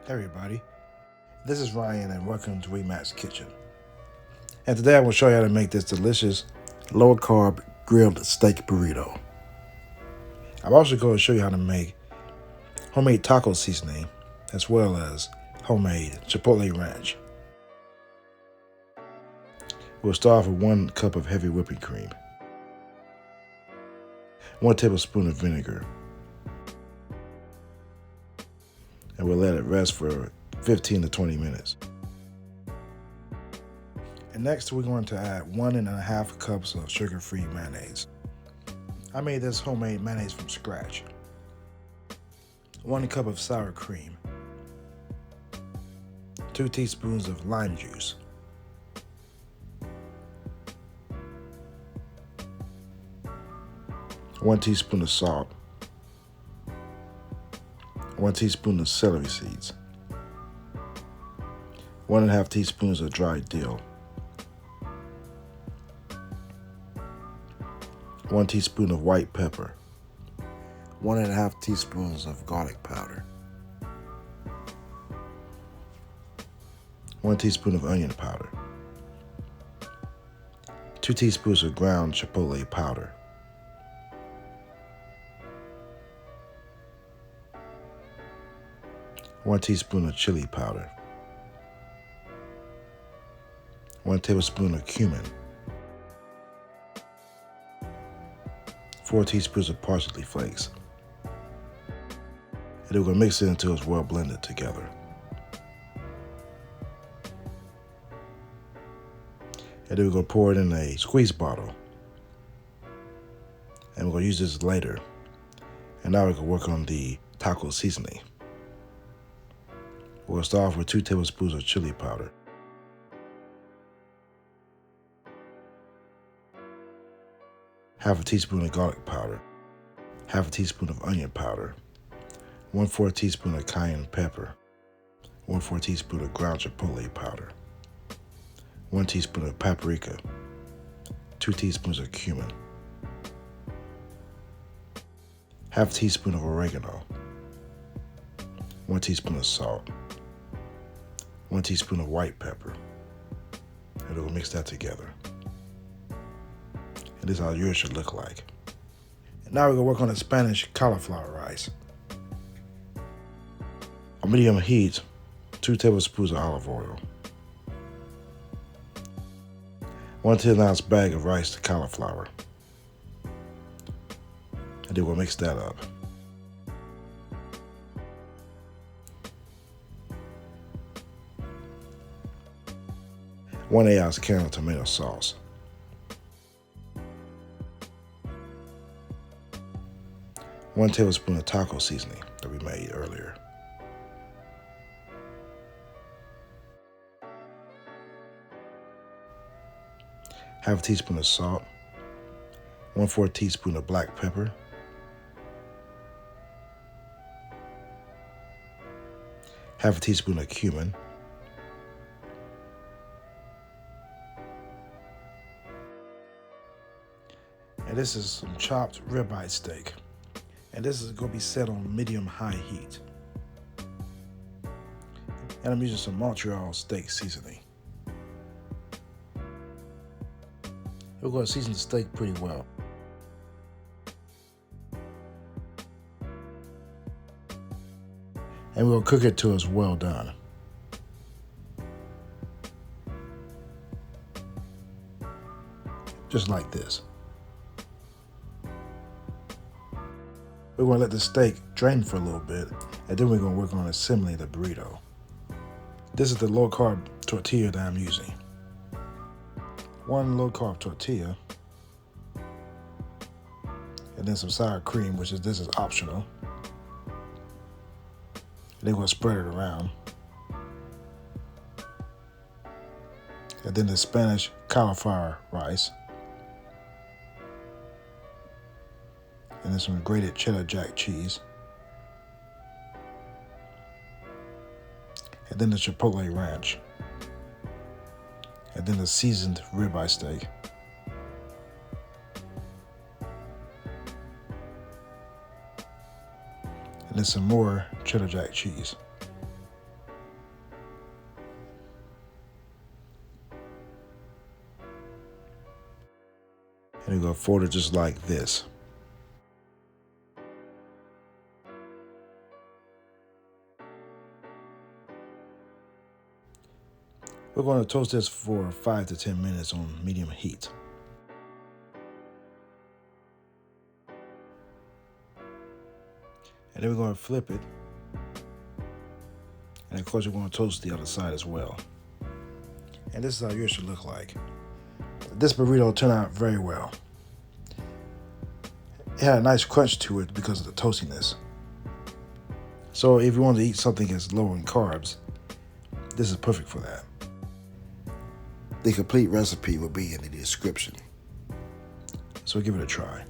Hey everybody, this is Ryan and welcome to Remac's Kitchen. And today I will show you how to make this delicious low carb grilled steak burrito. I'm also going to show you how to make homemade taco seasoning as well as homemade Chipotle ranch. We'll start off with 1 cup of heavy whipping cream, 1 tablespoon of vinegar, and we'll let it rest for 15 to 20 minutes. And next we're going to add 1.5 cups of sugar-free mayonnaise. I made this homemade mayonnaise from scratch. 1 cup of sour cream, 2 teaspoons of lime juice, 1 teaspoon of salt, 1 teaspoon of celery seeds, 1.5 teaspoons of dried dill, 1 teaspoon of white pepper, 1.5 teaspoons of garlic powder, 1 teaspoon of onion powder, 2 teaspoons of ground chipotle powder, 1 teaspoon of chili powder, 1 tablespoon of cumin, 4 teaspoons of parsley flakes. And then we're going to mix it until it's well blended together. And then we're going to pour it in a squeeze bottle. And we're going to use this later. And now we're going to work on the taco seasoning. We'll start off with 2 tablespoons of chili powder, half a teaspoon of garlic powder, half a teaspoon of onion powder, 1/4 teaspoon of cayenne pepper, 1/4 teaspoon of ground chipotle powder, 1 teaspoon of paprika, 2 teaspoons of cumin, half teaspoon of oregano, 1 teaspoon of salt, 1 teaspoon of white pepper, and we'll mix that together. And this is how yours should look like. And now we're gonna work on the Spanish cauliflower rice. On medium heat, 2 tablespoons of olive oil, 1 10-ounce bag of rice to cauliflower, and then we'll mix that up. 1 8-ounce can of tomato sauce, 1 tablespoon of taco seasoning that we made earlier, half a teaspoon of salt, 1/4 teaspoon of black pepper, half a teaspoon of cumin, and this is some chopped ribeye steak. And this is going to be set on medium-high heat. And I'm using some Montreal steak seasoning. We're going to season the steak pretty well. And we'll cook it till it's well done. Just like this. We're going to let the steak drain for a little bit, and then we're going to work on assembling the burrito. This is the low-carb tortilla that I'm using. 1 low-carb tortilla, and then some sour cream, this is optional. And then we're going to spread it around. And then the Spanish cauliflower rice. And then some grated Cheddar Jack cheese. And then the Chipotle ranch. And then the seasoned ribeye steak. And then some more Cheddar Jack cheese. fold it just like this. We're going to toast this for 5 to 10 minutes on medium heat. And then we're going to flip it. And of course, we're going to toast the other side as well. And this is how yours should look like. This burrito turned out very well. It had a nice crunch to it because of the toastiness. So if you want to eat something that's low in carbs, this is perfect for that. The complete recipe will be in the description. So give it a try.